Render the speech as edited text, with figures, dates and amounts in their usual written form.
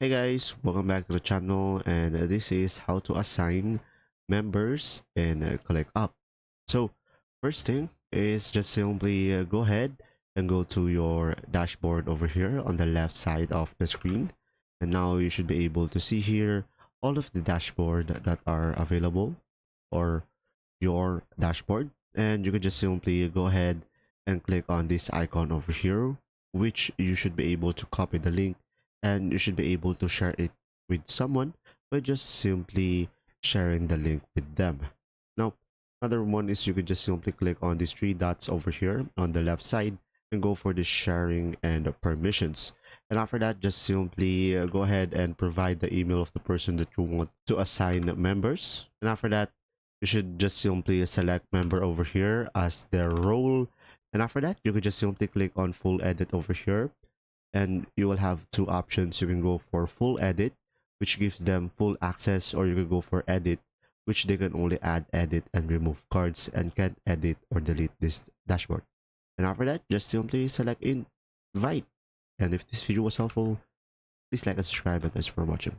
Hey guys, welcome back to the channel, and this is how to assign members in Clickup. So first thing is just simply go ahead and go to your dashboard over here on the left side of the screen, and now you should be able to see here all of the dashboard that are available, or your dashboard. And you can just simply go ahead and click on this icon over here, which you should be able to copy the link, and you should be able to share it with someone by just simply sharing the link with them. Now, another one is you could just simply click on these three dots over here on the left side and go for the sharing and permissions. And after that, just simply go ahead and provide the email of the person that you want to assign members. And after that, you should just simply select member over here as their role. And after that, you could just simply click on full edit over here, and you will have two options. You can go for full edit, which gives them full access, or you can go for edit, which they can only add, edit, and remove cards and can't edit or delete this dashboard. And after that, just simply select invite. And if this video was helpful, please like and subscribe, and thanks for watching.